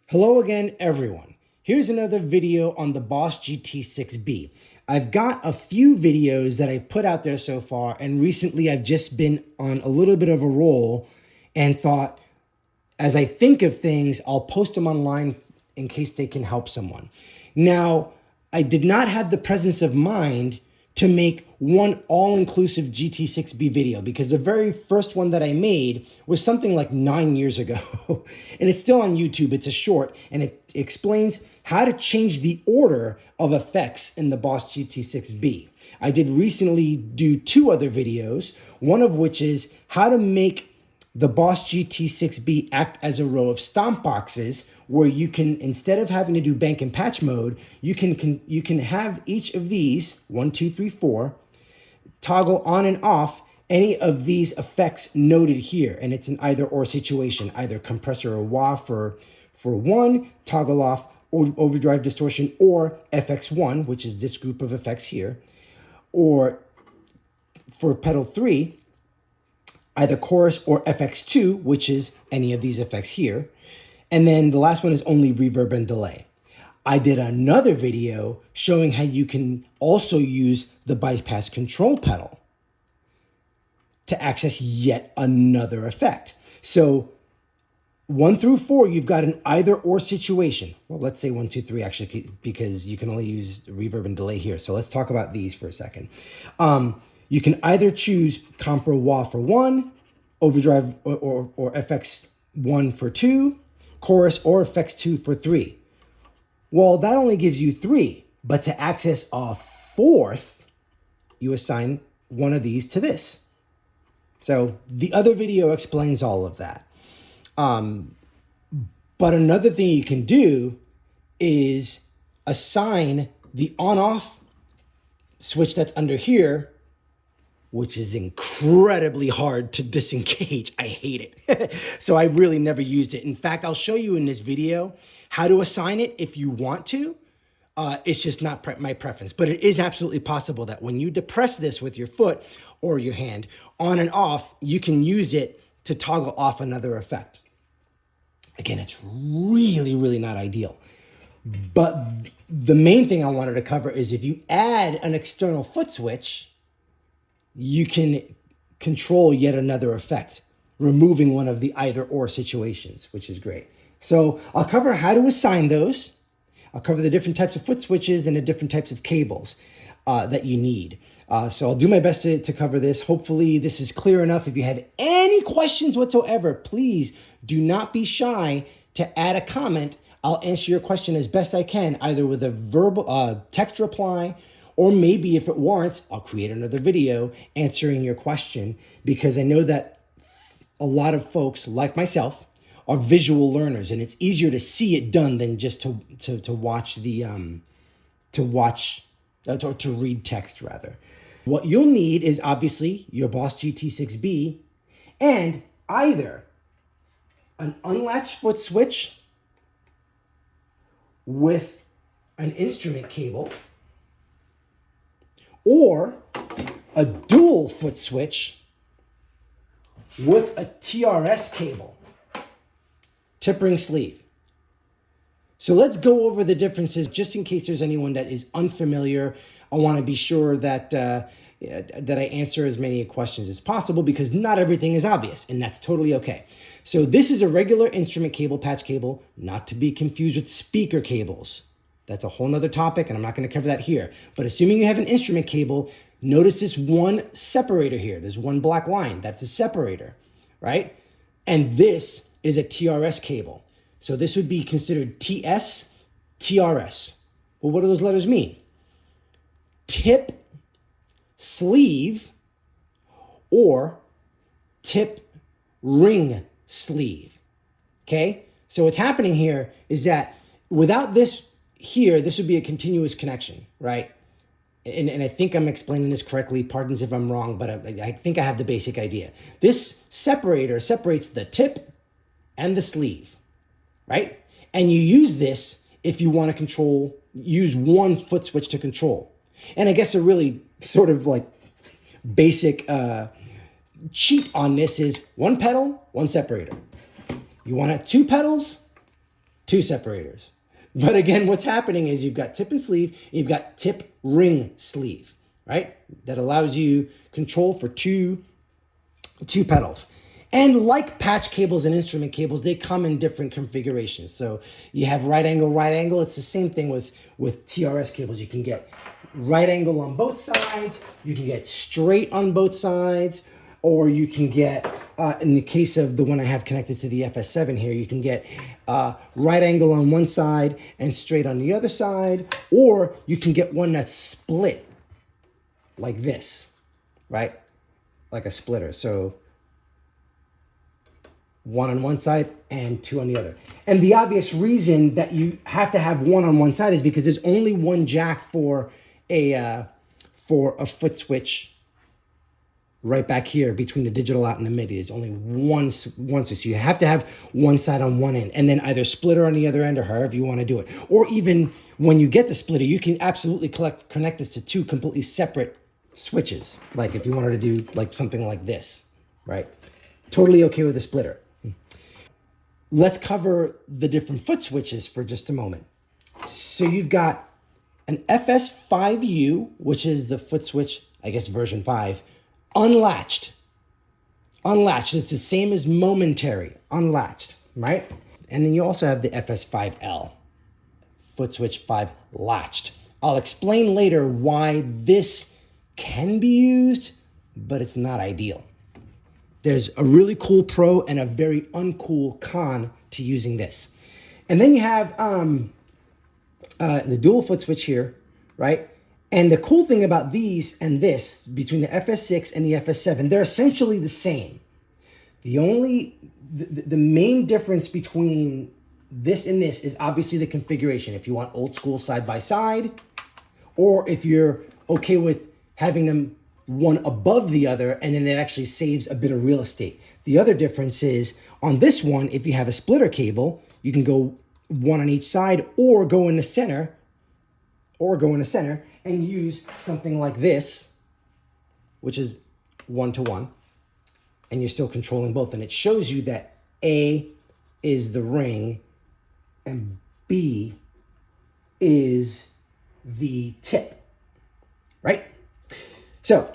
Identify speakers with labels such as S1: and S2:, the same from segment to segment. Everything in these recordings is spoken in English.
S1: Hello again, everyone. Here's another video on the Boss GT-6B. I've got a few videos that I've put out there so far, and recently I've just been on a little bit of a roll and thought, as I think of things, I'll post them online in case they can help someone. Now, I did not have the presence of mind to make one all-inclusive GT-6B video because the very first one that I made was something like 9 years ago. And it's still on YouTube. It's a short, and it explains how to change the order of effects in the Boss GT-6B. I did recently do 2 other videos, one of which is how to make the Boss GT-6B act as a row of stomp boxes where you can, instead of having to do bank and patch mode, you can have each of these, 1, 2, 3, 4, toggle on and off any of these effects noted here. And it's an either or situation, either compressor or wah for 1, toggle off overdrive distortion, or FX1, which is this group of effects here, or for pedal 3, either chorus or FX2, which is any of these effects here. And then the last one is only reverb and delay. I did another video showing how you can also use the bypass control pedal to access yet another effect. So 1 through 4, you've got an either or situation. Well, let's say 1, 2, 3 actually, because you can only use reverb and delay here. So let's talk about these for a second. You can either choose comp or wah for 1, overdrive or FX1 for 2, chorus or FX2 for 3. Well, that only gives you 3, but to access a 4th, you assign one of these to this. So the other video explains all of that. But another thing you can do is assign the on-off switch that's under here, which is incredibly hard to disengage. I hate it. So I really never used it. In fact, I'll show you in this video how to assign it if you want to. It's just not my preference, but it is absolutely possible that when you depress this with your foot or your hand on and off, you can use it to toggle off another effect. Again, it's really, really not ideal. But the main thing I wanted to cover is if you add an external foot switch, you can control yet another effect, removing one of the either or situations, which is great. So I'll cover how to assign those. I'll cover the different types of foot switches and the different types of cables that you need. So I'll do my best to cover this. Hopefully this is clear enough. If you have any questions whatsoever, please do not be shy to add a comment. I'll answer your question as best I can, either with a verbal text reply, or maybe if it warrants, I'll create another video answering your question, because I know that a lot of folks like myself are visual learners, and it's easier to see it done than just to watch the to read text rather. What you'll need is obviously your Boss GT-6B and either an unlatched foot switch with an instrument cable, or a dual foot switch with a TRS cable, tip ring sleeve. So let's go over the differences just in case there's anyone that is unfamiliar. I want to be sure that that I answer as many questions as possible, because not everything is obvious, and that's totally okay. So this is a regular instrument cable, patch cable, not to be confused with speaker cables. That's a whole nother topic, and I'm not going to cover that here. But assuming you have an instrument cable, notice this one separator here. There's one black line. That's a separator, right? And this is a TRS cable. So this would be considered TS, TRS. Well, what do those letters mean? Tip, sleeve, or tip, ring, sleeve. Okay? So what's happening here is that without this here, this would be a continuous connection, right? And I think I'm explaining this correctly. Pardons if I'm wrong, but I think I have the basic idea. This separator separates the tip and the sleeve, right? And you use this if you want to use one foot switch to control. And I guess a really sort of like basic cheat on this is one pedal, one separator. You want 2 pedals, two separators. But again, what's happening is you've got tip and sleeve, and you've got tip ring sleeve, right? That allows you control for two pedals. And like patch cables and instrument cables, they come in different configurations. So you have right angle. It's the same thing with TRS cables. You can get right angle on both sides. You can get straight on both sides. Or you can get, in the case of the one I have connected to the FS-7 here, you can get right angle on one side and straight on the other side. Or you can get one that's split like this, right? Like a splitter. So one on one side and two on the other. And the obvious reason that you have to have one on one side is because there's only one jack for a foot switch right back here between the digital out and the MIDI. There's only one switch. So you have to have one side on one end and then either splitter on the other end or however you want to do it. Or even when you get the splitter, you can absolutely connect this to two completely separate switches. Like if you wanted to do like something like this, right? Totally okay with a splitter. Let's cover the different foot switches for just a moment. So you've got an FS-5U, which is the foot switch, I guess version 5, unlatched. Unlatched is the same as momentary, unlatched, right? And then you also have the FS-5L, foot switch 5 latched. I'll explain later why this can be used, but it's not ideal. There's a really cool pro and a very uncool con to using this. And then you have the dual foot switch here, right? And the cool thing about these and this, between the FS-6 and the FS-7, they're essentially the same. The main difference between this and this is obviously the configuration. If you want old school side by side, or if you're okay with having them one above the other, and then it actually saves a bit of real estate. The other difference is on this one, if you have a splitter cable, you can go one on each side or go in the center, and use something like this, which is 1-to-1, and you're still controlling both. And it shows you that A is the ring and B is the tip, right? So,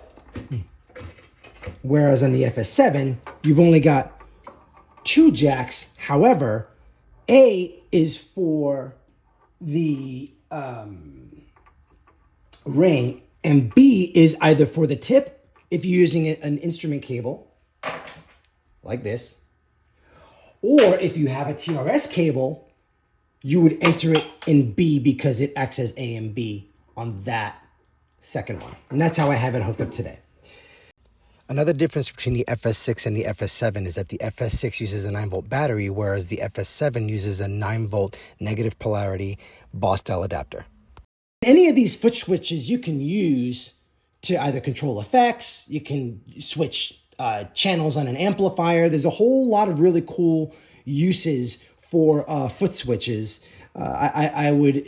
S1: whereas on the FS-7, you've only got two jacks. However, A is for the ring, and B is either for the tip, if you're using an instrument cable, like this, or if you have a TRS cable, you would enter it in B because it acts as A and B on that second one. And that's how I have it hooked up today. Another difference between the FS-6 and the FS-7 is that the FS-6 uses a 9-volt battery, whereas the FS-7 uses a 9-volt negative polarity Boss-style adapter. Any of these foot switches you can use to either control effects, you can switch channels on an amplifier. There's a whole lot of really cool uses for foot switches. I would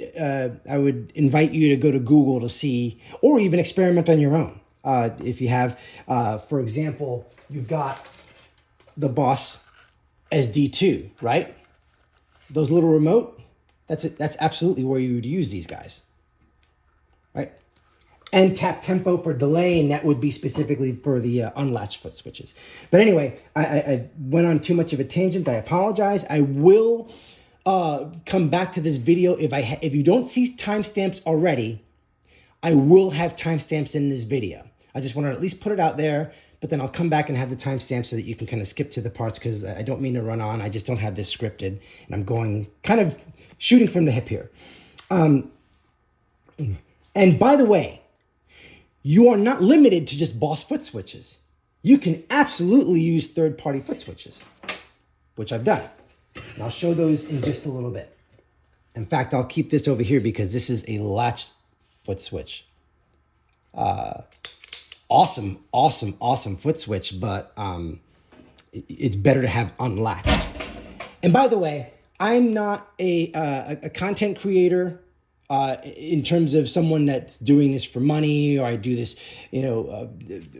S1: invite you to go to Google to see, or even experiment on your own. If you have, for example, you've got the Boss SD2, right? Those little remote, that's it. That's absolutely where you would use these guys, right? And tap tempo for delay, and that would be specifically for the unlatched foot switches. But anyway, I went on too much of a tangent. I apologize. I will come back to this video. If you don't see timestamps already, I will have timestamps in this video. I just want to at least put it out there, but then I'll come back and have the timestamps so that you can kind of skip to the parts, because I don't mean to run on. I just don't have this scripted, and I'm going kind of shooting from the hip here. And by the way, you are not limited to just Boss foot switches. You can absolutely use third-party foot switches, which I've done. And I'll show those in just a little bit. In fact, I'll keep this over here because this is a latched foot switch. Awesome foot switch, but it's better to have unlatched. And by the way, I'm not a content creator in terms of someone that's doing this for money, or I do this,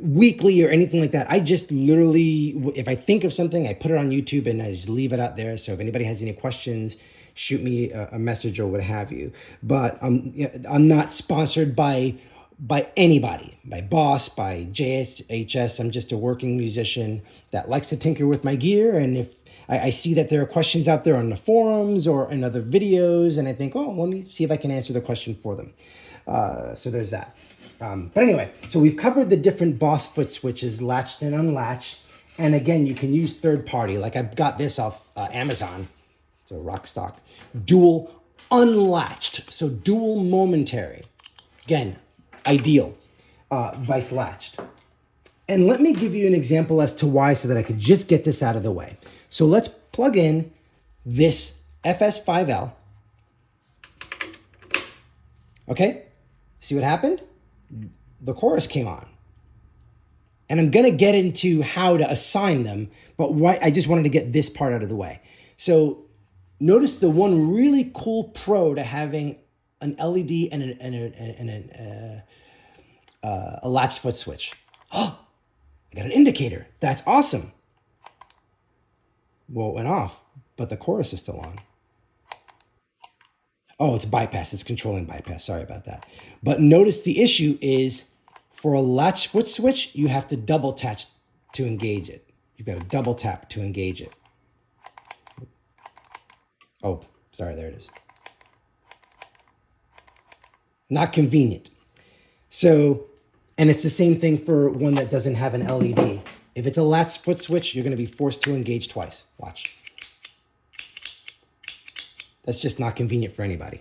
S1: weekly or anything like that. I just literally, if I think of something, I put it on YouTube and I just leave it out there. So if anybody has any questions, shoot me a message or what have you. But I'm not sponsored by anybody, by Boss, by JHS. I'm just a working musician that likes to tinker with my gear. And if I see that there are questions out there on the forums or in other videos, and I think, oh, let me see if I can answer the question for them. So there's that. But anyway, so we've covered the different Boss foot switches, latched and unlatched. And again, you can use third party. Like I've got this off Amazon. It's a rock stock. Dual unlatched. So dual momentary. Again, ideal. Vice latched. And let me give you an example as to why so that I could just get this out of the way. So let's plug in this FS-5L. Okay? See what happened? The chorus came on. And I'm going to get into how to assign them, but I just wanted to get this part out of the way. So notice the one really cool pro to having an LED and a latched foot switch. Oh, I got an indicator. That's awesome. Well, it went off, but the chorus is still on. Oh, it's bypass. It's controlling bypass. Sorry about that. But notice the issue is for a latched foot switch, you have to double tap to engage it. You've got to double tap to engage it. Oh, sorry. There it is. Not convenient. So, and it's the same thing for one that doesn't have an LED. If it's a latched foot switch, you're going to be forced to engage twice. Watch. That's just not convenient for anybody.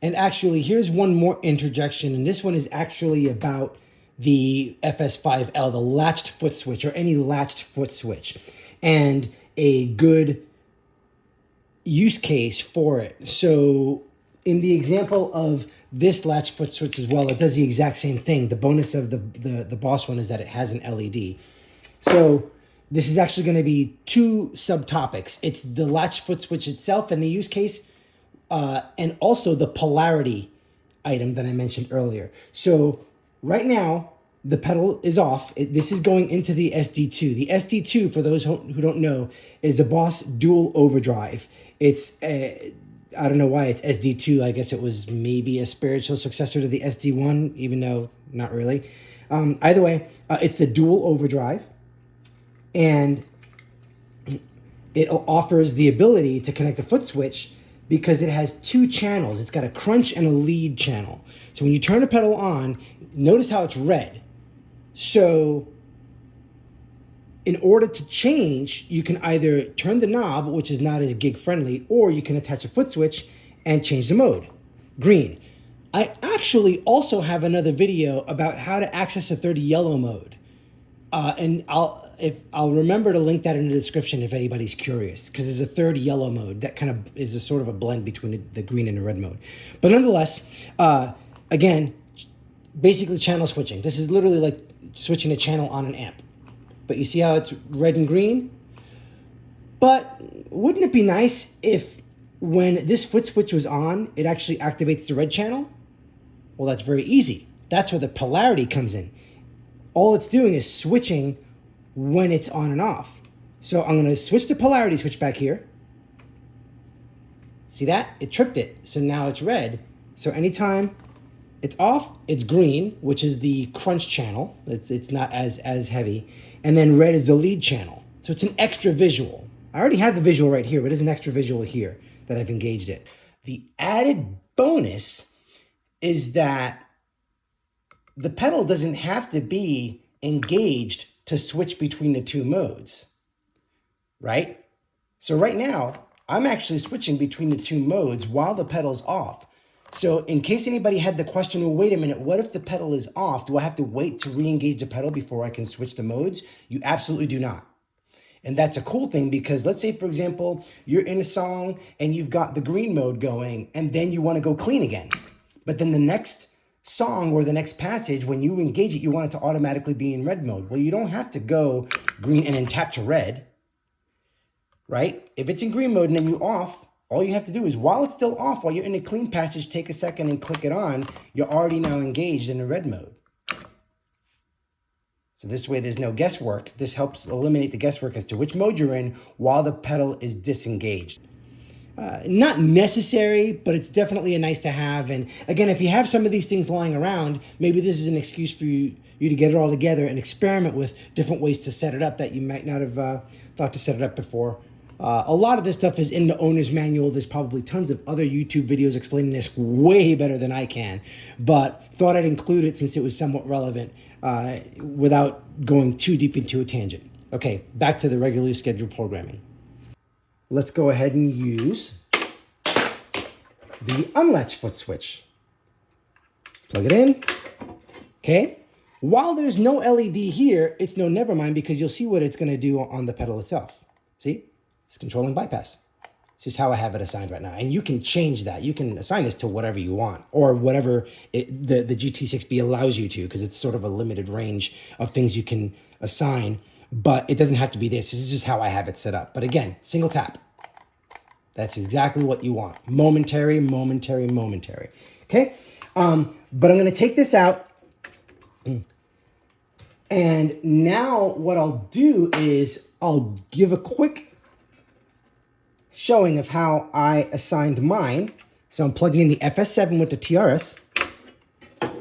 S1: And actually, here's one more interjection, and this one is actually about the FS-5L, the latched foot switch, or any latched foot switch, and a good use case for it. So in the example of this latched foot switch as well, it does the exact same thing. The bonus of the Boss one is that it has an LED. So this is actually going to be two subtopics. It's the latched foot switch itself and the use case, and also the polarity item that I mentioned earlier. So right now, the pedal is off. This is going into the SD2. The SD2, for those who don't know, is the Boss dual overdrive. It's, I don't know why it's SD2. I guess it was maybe a spiritual successor to the SD1, even though not really. Either way, it's the dual overdrive. And it offers the ability to connect the foot switch because it has two channels. It's got a crunch and a lead channel. So when you turn the pedal on, notice how it's red. So in order to change, you can either turn the knob, which is not as gig friendly, or you can attach a foot switch and change the mode. Green. I actually also have another video about how to access a 30 yellow mode. And I'll remember to link that in the description if anybody's curious, because there's a third yellow mode that kind of is a sort of a blend between the green and the red mode. But nonetheless, again, basically channel switching. This is literally like switching a channel on an amp. But you see how it's red and green? But wouldn't it be nice if when this foot switch was on, it actually activates the red channel? Well, that's very easy. That's where the polarity comes in. All it's doing is switching when it's on and off. So I'm going to switch to polarity switch back here. See that? It tripped it. So now it's red. So anytime it's off, it's green, which is the crunch channel. It's not as heavy. And then red is the lead channel. So it's an extra visual. I already have the visual right here, but there's an extra visual here that I've engaged it. The added bonus is that the pedal doesn't have to be engaged to switch between the two modes, right? So right now, I'm actually switching between the two modes while the pedal's off. So in case anybody had the question, well, wait a minute, what if the pedal is off? Do I have to wait to re-engage the pedal before I can switch the modes? You absolutely do not. And that's a cool thing because let's say, for example, you're in a song and you've got the green mode going and then you want to go clean again. But then the next song or the next passage, when you engage it, you want it to automatically be in red mode. Well, you don't have to go green and then tap to red, right? If it's in green mode and then you off, all you have to do is while it's still off, while you're in a clean passage, take a second and click it on. You're already now engaged in the red mode. So this way there's no guesswork. This helps eliminate the guesswork as to which mode you're in while the pedal is disengaged. not necessary, but it's definitely a nice to have. And again, if you have some of these things lying around, maybe this is an excuse for you to get it all together and experiment with different ways to set it up that you might not have thought to set it up before. A lot of this stuff is in the owner's manual. There's probably tons of other YouTube videos explaining this way better than I can, but thought I'd include it since it was somewhat relevant without going too deep into a tangent. Okay, back to the regularly scheduled programming. Let's go ahead and use the unlatched foot switch. Plug it in. Okay. While there's no LED here, it's no never mind because you'll see what it's going to do on the pedal itself. See? It's controlling bypass. This is how I have it assigned right now. And you can change that. You can assign this to whatever you want or whatever the GT-6B allows you to, because it's sort of a limited range of things you can assign. But it doesn't have to be this. This is just how I have it set up. But again, single tap. That's exactly what you want. Momentary, momentary, momentary. Okay? But I'm going to take this out. And now what I'll do is I'll give a quick showing of how I assigned mine. So I'm plugging in the FS-7 with the TRS.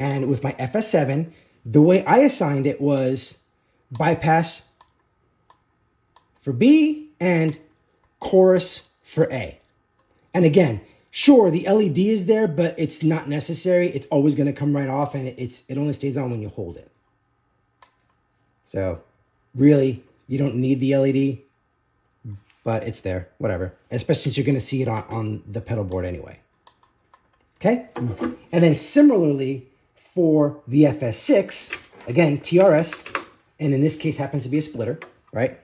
S1: And with my FS-7, the way I assigned it was bypass for B and chorus for A. And again, sure, the LED is there, but it's not necessary. It's always going to come right off, and it only stays on when you hold it. So really, you don't need the LED, but it's there, whatever. Especially since you're going to see it on the pedal board anyway. Okay? And then similarly for the FS-6, again, TRS, and in this case happens to be a splitter, right?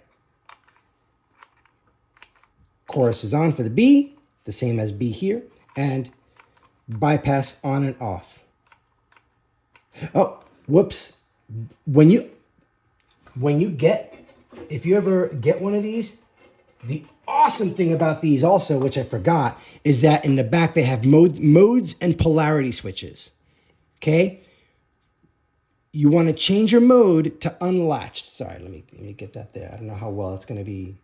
S1: Chorus is on for the B, the same as B here, and bypass on and off. Oh, whoops. If you ever get one of these, the awesome thing about these also, which I forgot, is that in the back they have modes and polarity switches. Okay? You want to change your mode to unlatched. Sorry, let me get that there. I don't know how well it's going to be,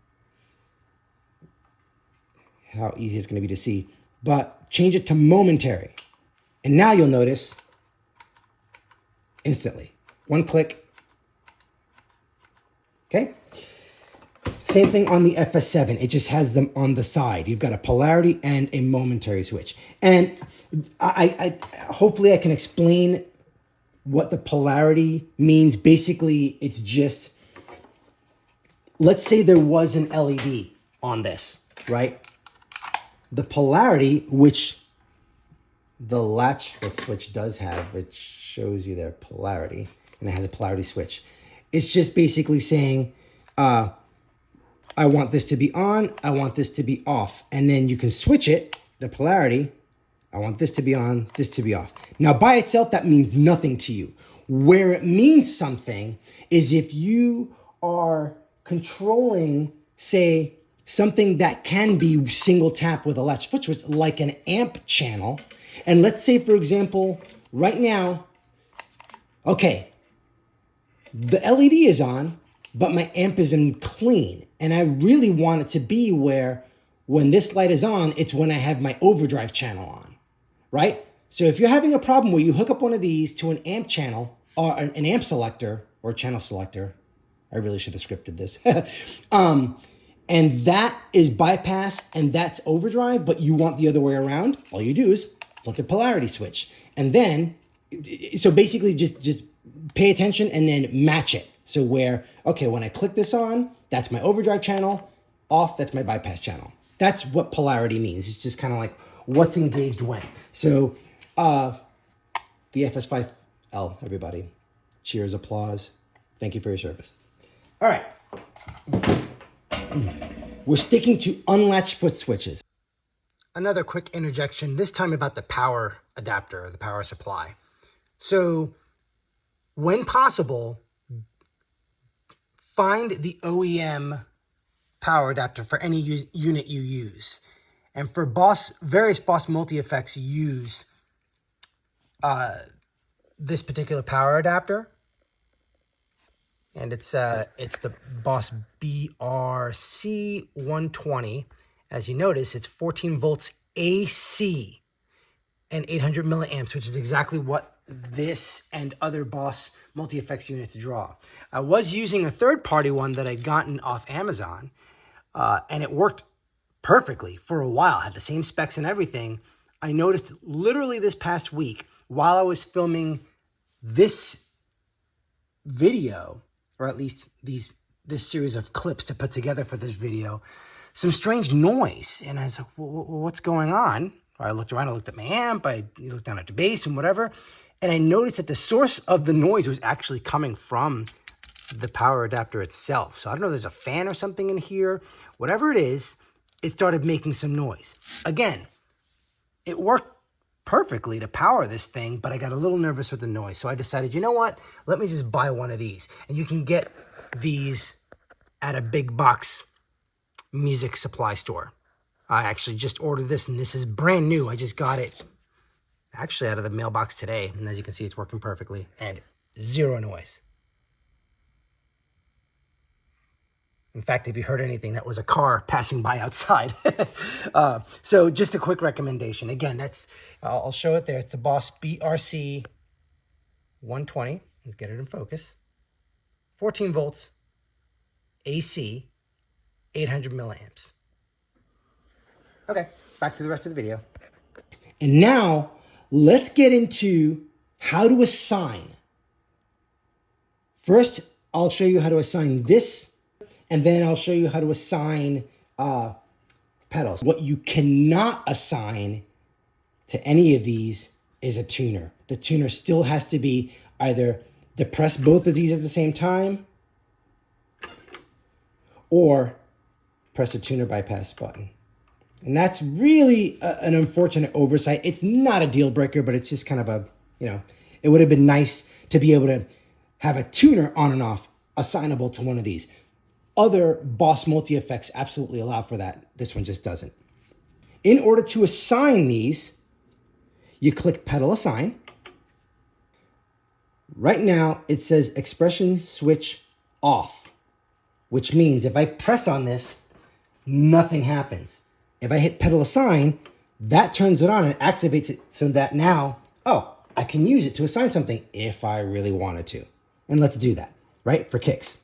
S1: how easy it's going to be to see, but change it to momentary. And now you'll notice instantly. One click. Okay. Same thing on the FS-7. It just has them on the side. You've got a polarity and a momentary switch. And I hopefully I can explain what the polarity means. Basically, it's just, let's say there was an LED on this, right? The polarity, which the latch foot switch does have, it shows you their polarity, and it has a polarity switch. It's just basically saying, I want this to be on, I want this to be off. And then you can switch it, the polarity, I want this to be on, this to be off. Now, by itself, that means nothing to you. Where it means something is if you are controlling, say, something that can be single tap with a latch foot switch, like an amp channel. And let's say, for example, right now, okay, the LED is on, but my amp is in clean. And I really want it to be where when this light is on, it's when I have my overdrive channel on, right? So if you're having a problem where you hook up one of these to an amp channel or an amp selector or a channel selector, I really should have scripted this. And that is bypass and that's overdrive, but you want the other way around, all you do is flip the polarity switch. And then, so basically just pay attention and then match it. So where, okay, when I click this on, that's my overdrive channel, off, that's my bypass channel. That's what polarity means. It's just kind of like what's engaged when. So the FS-5L, everybody. Cheers, applause. Thank you for your service. All right. We're sticking to unlatched foot switches. Another quick interjection, this time about the power adapter, the power supply. So when possible, find the OEM power adapter for any unit you use. And for various Boss multi-effects use this particular power adapter. And it's the Boss BRC120. As you notice, it's 14 volts AC and 800 milliamps, which is exactly what this and other Boss multi-effects units draw. I was using a third-party one that I'd gotten off Amazon, and it worked perfectly for a while, had the same specs and everything. I noticed literally this past week, while I was filming this video, or at least this series of clips to put together for this video, some strange noise. And I was like, well, what's going on? I looked around, I looked at my amp, I looked down at the bass and whatever, and I noticed that the source of the noise was actually coming from the power adapter itself. So I don't know if there's a fan or something in here. Whatever it is, it started making some noise. Again, it worked perfectly to power this thing, but I got a little nervous with the noise. So I decided, you know what? Let me just buy one of these. And you can get these at a big box music supply store. I actually just ordered this, and this is brand new. I just got it actually out of the mailbox today. And as you can see, it's working perfectly and zero noise. In fact, if you heard anything, that was a car passing by outside. So just a quick recommendation. Again, I'll show it there. It's the Boss BRC 120. Let's get it in focus. 14 volts, AC, 800 milliamps. Okay, back to the rest of the video. And now let's get into how to assign. First, I'll show you how to assign this, and then I'll show you how to assign pedals. What you cannot assign to any of these is a tuner. The tuner still has to be either depress both of these at the same time or press a tuner bypass button. And that's really an unfortunate oversight. It's not a deal breaker, but it's just kind of a, it would have been nice to be able to have a tuner on and off assignable to one of these. Other Boss multi-effects absolutely allow for that. This one just doesn't. In order to assign these, you click Pedal Assign. Right now, it says Expression Switch Off, which means if I press on this, nothing happens. If I hit Pedal Assign, that turns it on and activates it so that now, I can use it to assign something if I really wanted to. And let's do that, right, for kicks.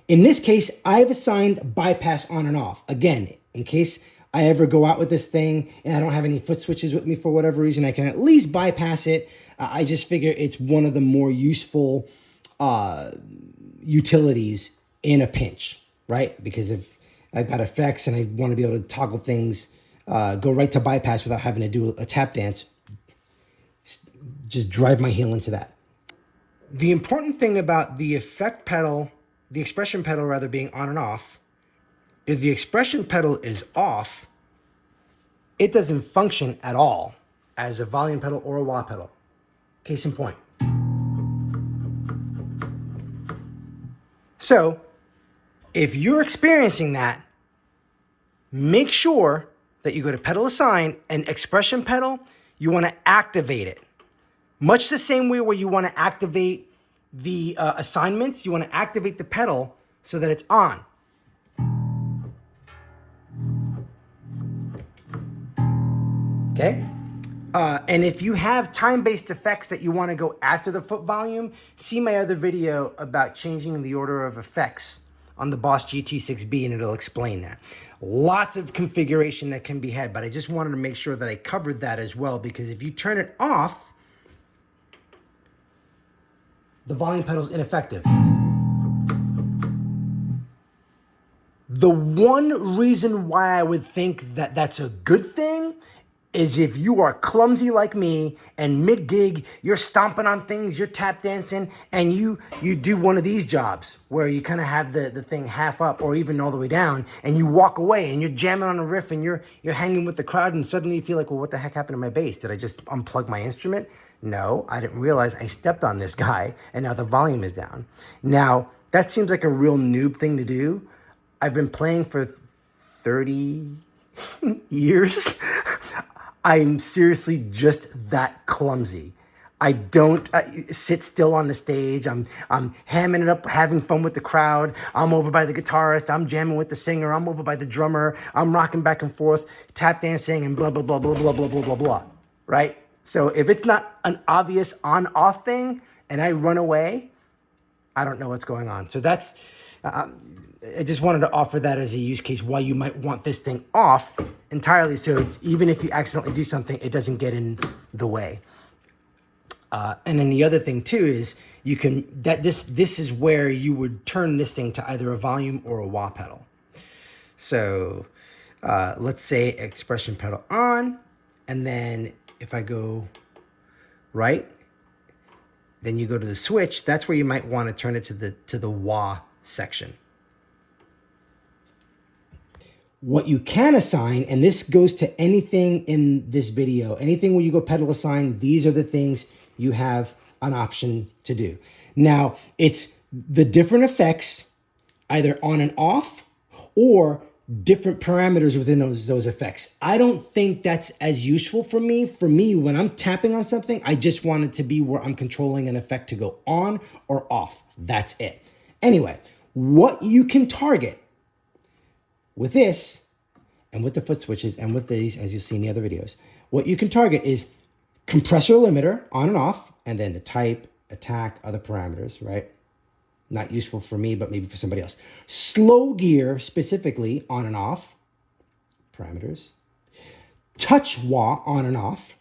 S1: In this case, I've assigned bypass on and off. Again, in case I ever go out with this thing and I don't have any foot switches with me for whatever reason, I can at least bypass it. I just figure it's one of the more useful utilities in a pinch, right? Because if I've got effects and I want to be able to toggle things, go right to bypass without having to do a tap dance, just drive my heel into that. The important thing about the effect pedal, the expression pedal rather, being on and off, if the expression pedal is off, it doesn't function at all as a volume pedal or a wah pedal. Case in point. So if you're experiencing that, make sure that you go to Pedal Assign and Expression Pedal, you want to activate it. Much the same way where you want to activate the assignments, you want to activate the pedal so that it's on. Okay? And if you have time-based effects that you want to go after the foot volume, see my other video about changing the order of effects on the Boss GT-6B, and it'll explain that. Lots of configuration that can be had, but I just wanted to make sure that I covered that as well, because if you turn it off, the volume pedal is ineffective. The one reason why I would think that that's a good thing is if you are clumsy like me and mid-gig, you're stomping on things, you're tap dancing, and you do one of these jobs where you kind of have the thing half up or even all the way down, and you walk away and you're jamming on a riff and you're hanging with the crowd, and suddenly you feel like, well, what the heck happened to my bass? Did I just unplug my instrument? No, I didn't realize I stepped on this guy and now the volume is down. Now, that seems like a real noob thing to do. I've been playing for 30 years. I'm seriously just that clumsy. I don't sit still on the stage. I'm hamming it up, having fun with the crowd. I'm over by the guitarist. I'm jamming with the singer. I'm over by the drummer. I'm rocking back and forth, tap dancing, and blah, blah, blah, blah, blah, blah, blah, blah, blah, right? So if it's not an obvious on-off thing and I run away, I don't know what's going on. So that's, I just wanted to offer that as a use case why you might want this thing off entirely. So even if you accidentally do something, it doesn't get in the way. And then the other thing too is you can, this is where you would turn this thing to either a volume or a wah pedal. So let's say expression pedal on, and then if I go right, then you go to the switch. That's where you might want to turn it to the wah section. What you can assign, and this goes to anything in this video, anything where you go pedal assign, these are the things you have an option to do. Now, it's the different effects, either on and off, or different parameters within those effects. I don't think that's as useful for me. For me, when I'm tapping on something, I just want it to be where I'm controlling an effect to go on or off. That's it. Anyway, what you can target with this and with the foot switches and with these, as you'll see in the other videos, what you can target is compressor limiter on and off, and then the type, attack, other parameters, right? Not useful for me, but maybe for somebody else. Slow gear, specifically, on and off, parameters. Touch wah, on and off.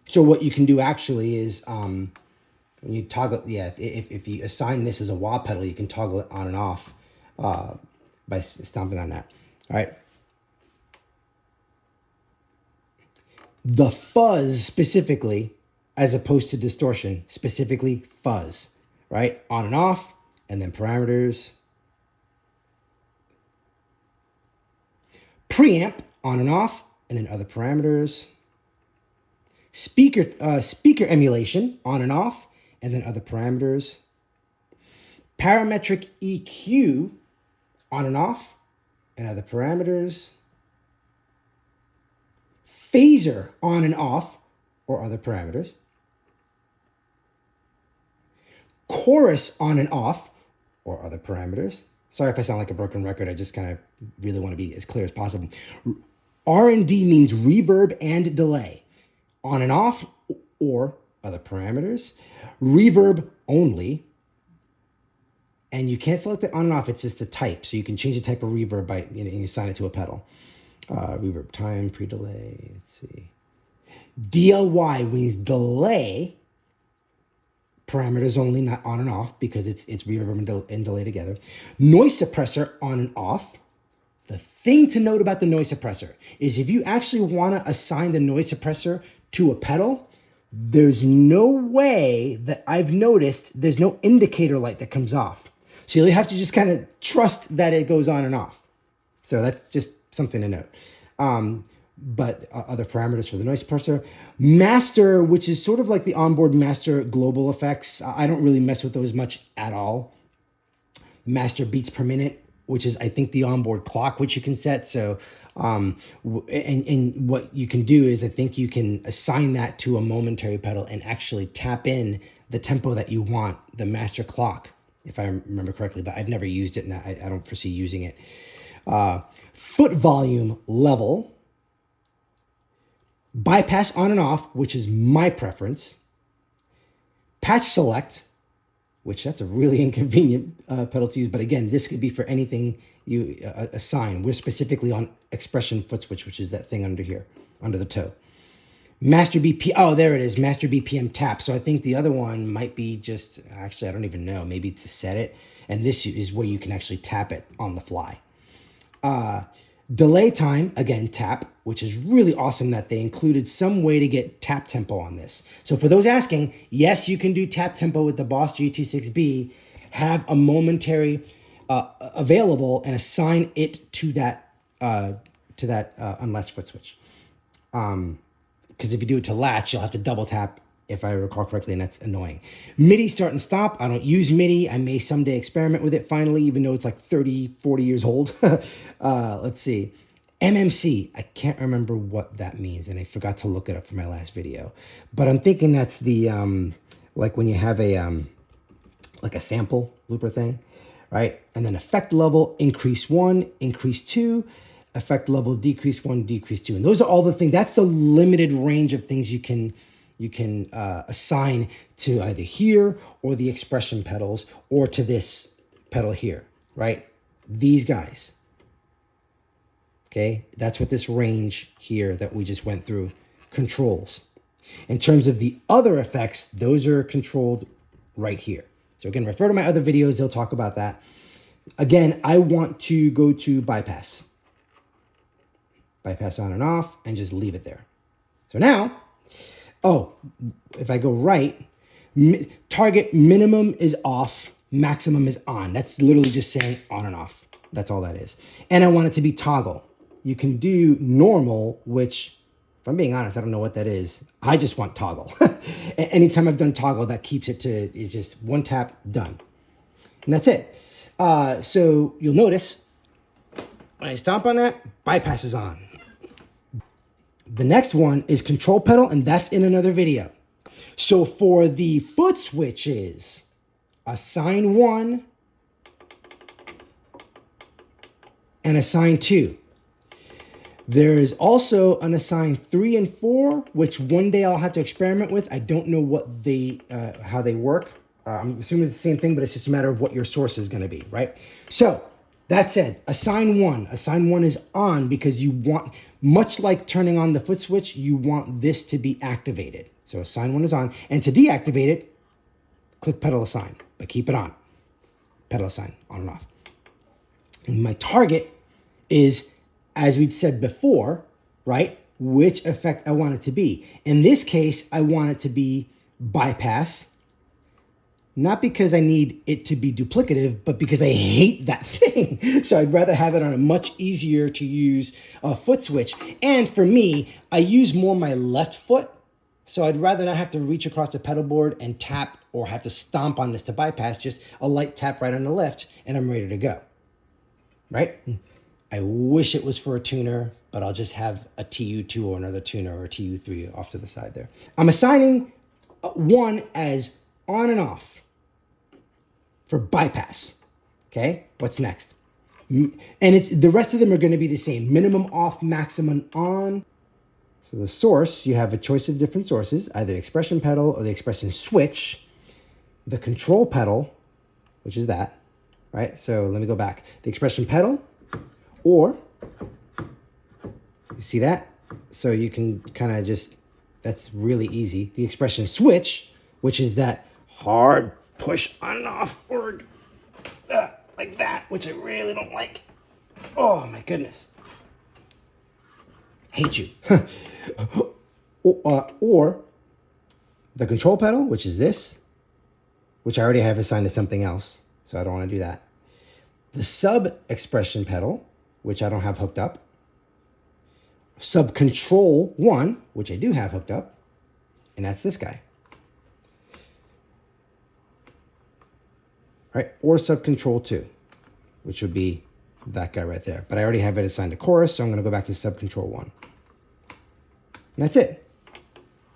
S1: So what you can do actually is, when you toggle, if you assign this as a wah pedal, you can toggle it on and off by stomping on that, all right? The fuzz specifically, as opposed to distortion, specifically fuzz, right? On and off, and then parameters. Preamp, on and off, and then other parameters. Speaker emulation, on and off, and then other parameters. Parametric EQ, on and off, and other parameters. Phaser, on and off, or other parameters. Chorus, on and off, or other parameters. Sorry if I sound like a broken record. I just kind of really want to be as clear as possible. R&D means reverb and delay. On and off, or other parameters. Reverb only. And you can't select it on and off. It's just a type. So you can change the type of reverb by, you assign it to a pedal. Reverb time, pre-delay, let's see. DLY means delay, parameters only, not on and off, because it's reverb and delay together. Noise suppressor, on and off. The thing to note about the noise suppressor is if you actually want to assign the noise suppressor to a pedal, there's no way that I've noticed there's no indicator light that comes off. So you'll have to just kind of trust that it goes on and off. So that's just something to note. But other parameters for the noise suppressor. Master, which is sort of like the onboard master global effects. I don't really mess with those much at all. Master beats per minute, which is, I think, the onboard clock, which you can set. So, and what you can do is, I think you can assign that to a momentary pedal and actually tap in the tempo that you want, the master clock, if I remember correctly, but I've never used it and I don't foresee using it. Foot volume level, bypass on and off, which is my preference. Patch select, which that's a really inconvenient pedal to use, but again, this could be for anything you assign. We're specifically on expression footswitch, which is that thing under here, under the toe. Master BPM, oh, there it is, master BPM tap. So I think the other one might be just, actually, I don't even know, maybe to set it. And this is where you can actually tap it on the fly. Delay time, again, tap, which is really awesome that they included some way to get tap tempo on this. So for those asking, yes, you can do tap tempo with the Boss GT-6B, have a momentary available and assign it to that unlatched foot switch. Because if you do it to latch, you'll have to double tap, if I recall correctly, and that's annoying. MIDI start and stop. I don't use MIDI. I may someday experiment with it finally, even though it's like 30, 40 years old. Let's see. MMC, I can't remember what that means, and I forgot to look it up for my last video. But I'm thinking that's the, like when you have a, like a sample looper thing, right? And then effect level, increase 1, increase 2, effect level, decrease 1, decrease 2. And those are all the things, that's the limited range of things you can assign to either here or the expression pedals or to this pedal here, right? These guys. Okay, that's what this range here that we just went through controls. In terms of the other effects, those are controlled right here. So again, refer to my other videos, they'll talk about that. Again, I want to go to bypass. Bypass on and off and just leave it there. So now, oh, if I go right, target minimum is off, maximum is on. That's literally just saying on and off. That's all that is. And I want it to be toggle. You can do normal, which, if I'm being honest, I don't know what that is. I just want toggle. Anytime I've done toggle, that keeps it to, is just one tap, done. And that's it. So you'll notice, when I stomp on that, bypass is on. The next one is control pedal, and that's in another video. So for the foot switches, assign 1 and assign 2. There is also an assign 3 and 4, which one day I'll have to experiment with. I don't know what they, how they work. I'm assuming it's the same thing, but it's just a matter of what your source is going to be, right? So that said, assign 1. Assign 1 is on because you want, much like turning on the foot switch, you want this to be activated. So assign 1 is on. And to deactivate it, click pedal assign, but keep it on. Pedal assign, on and off. And my target is, as we'd said before, right, which effect I want it to be. In this case, I want it to be bypass, not because I need it to be duplicative, but because I hate that thing. So I'd rather have it on a much easier to use foot switch. And for me, I use more my left foot. So I'd rather not have to reach across the pedal board and tap or have to stomp on this to bypass, just a light tap right on the left and I'm ready to go, right? I wish it was for a tuner, but I'll just have a TU2 or another tuner or a TU3 off to the side there. I'm assigning 1 as on and off for bypass. Okay, what's next? And it's the rest of them are going to be the same. Minimum off, maximum on. So the source, you have a choice of different sources, either the expression pedal or the expression switch. The control pedal, which is that, right? So let me go back. The expression pedal, or, you see that? So you can kind of just, that's really easy. The expression switch, which is that hard push on and off, or like that, which I really don't like. Oh my goodness. Hate you. Or the control pedal, which is this, which I already have assigned to something else, so I don't want to do that. The sub expression pedal, which I don't have hooked up. Sub control 1, which I do have hooked up, and that's this guy. Right? Or sub control 2, which would be that guy right there. But I already have it assigned to chorus, so I'm going to go back to sub control 1. And that's it.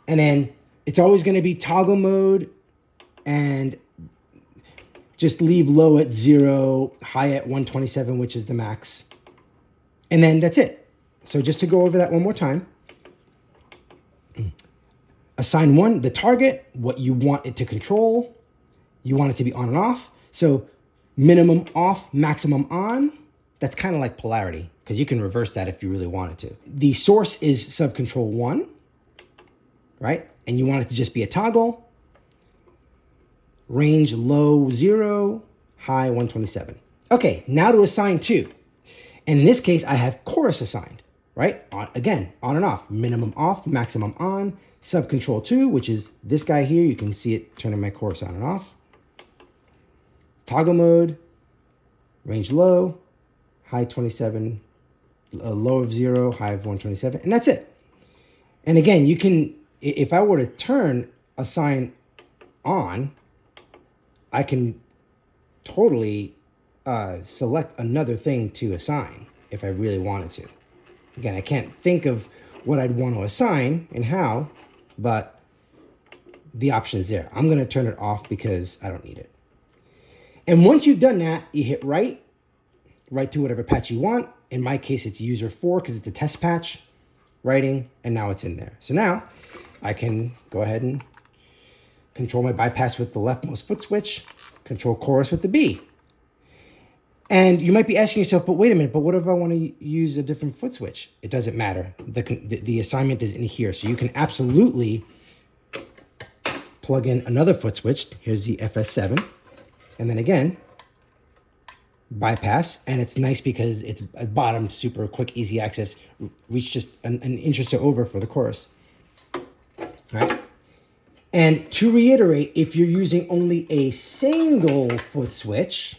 S1: And then it's always going to be toggle mode and just leave low at 0, high at 127, which is the max. And then that's it. So just to go over that one more time. Assign 1, the target, what you want it to control. You want it to be on and off. So minimum off, maximum on. That's kind of like polarity, because you can reverse that if you really wanted to. The source is subcontrol 1, right? And you want it to just be a toggle. Range low 0, high 127. Okay, now to assign 2. And in this case, I have chorus assigned, right? Again, on and off. Minimum off, maximum on. Subcontrol 2, which is this guy here. You can see it turning my chorus on and off. Toggle mode, range low, high 27, low of 0, high of 127, and that's it. And again, you can, if I were to turn assign on, I can totally select another thing to assign if I really wanted to. Again, I can't think of what I'd want to assign and how, but the option is there. I'm going to turn it off because I don't need it. And once you've done that, you hit write to whatever patch you want. In my case, it's user 4 because it's a test patch. Writing, and now it's in there. So now I can go ahead and control my bypass with the leftmost foot switch, control chorus with the B. And you might be asking yourself, but wait a minute, but what if I want to use a different foot switch? It doesn't matter. The assignment is in here. So you can absolutely plug in another foot switch. Here's the FS-7. And then again, bypass, and it's nice because it's at bottom, super quick, easy access, reach just an inch or so over for the chorus. All right. And to reiterate, if you're using only a single foot switch,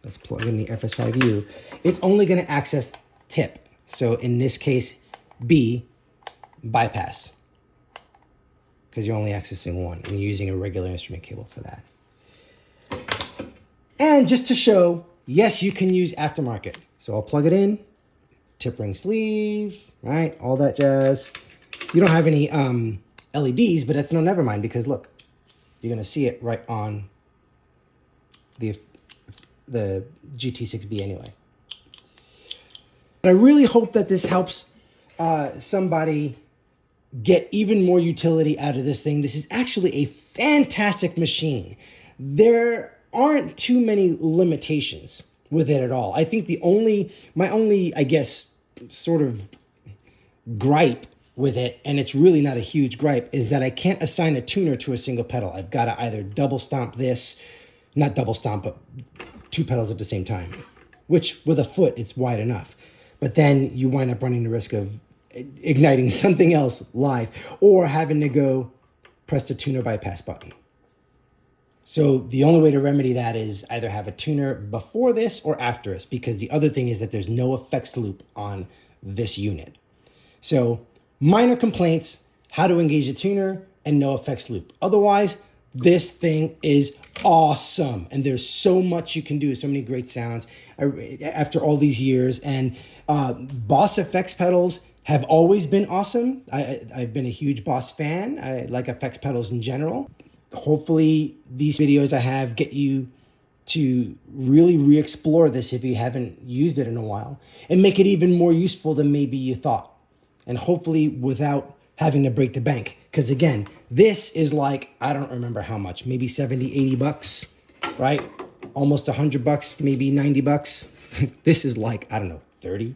S1: let's plug in the FS-5U, it's only going to access tip. So in this case, B, bypass, because you're only accessing one and you're using a regular instrument cable for that. And just to show, yes, you can use aftermarket. So I'll plug it in, tip ring sleeve, right? All that jazz. You don't have any LEDs, but that's no, never mind, because look, you're gonna see it right on the GT-6B anyway. But I really hope that this helps somebody get even more utility out of this thing. This is actually a fantastic machine. There aren't too many limitations with it at all. I think my only, I guess, sort of gripe with it, and it's really not a huge gripe, is that I can't assign a tuner to a single pedal. I've got to either double stomp this, not double stomp, but two pedals at the same time, which with a foot, it's wide enough. But then you wind up running the risk of igniting something else live or having to go press the tuner bypass button. So the only way to remedy that is either have a tuner before this or after this, because the other thing is that there's no effects loop on this unit. So minor complaints, how to engage a tuner, and no effects loop. Otherwise, this thing is awesome. And there's so much you can do, so many great sounds after all these years. And Boss effects pedals have always been awesome. I've been a huge Boss fan. I like effects pedals in general. Hopefully these videos I have get you to really re-explore this if you haven't used it in a while, and make it even more useful than maybe you thought. And hopefully without having to break the bank. Because again, this is like, I don't remember how much, maybe 70, 80 bucks, right? Almost 100 bucks, maybe 90 bucks. This is like, I don't know, 30.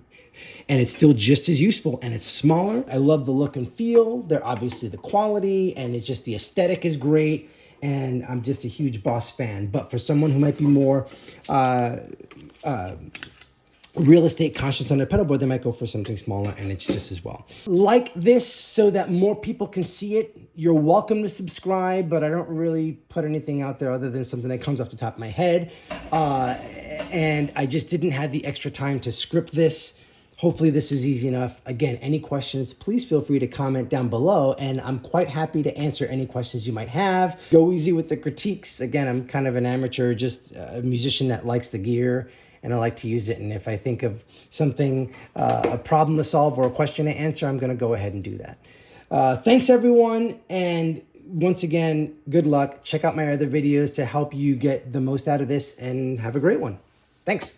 S1: And it's still just as useful, and it's smaller. I love the look and feel. They're obviously the quality, and it's just the aesthetic is great. And I'm just a huge Boss fan. But for someone who might be more real estate conscious on their pedal board, they might go for something smaller, and it's just as well. Like this so that more people can see it. You're welcome to subscribe, but I don't really put anything out there other than something that comes off the top of my head. And I just didn't have the extra time to script this. Hopefully this is easy enough. Again, any questions, please feel free to comment down below, and I'm quite happy to answer any questions you might have. Go easy with the critiques. Again, I'm kind of an amateur, just a musician that likes the gear, and I like to use it. And if I think of something, a problem to solve or a question to answer, I'm gonna go ahead and do that. Thanks everyone, and once again, good luck. Check out my other videos to help you get the most out of this, and have a great one. Thanks.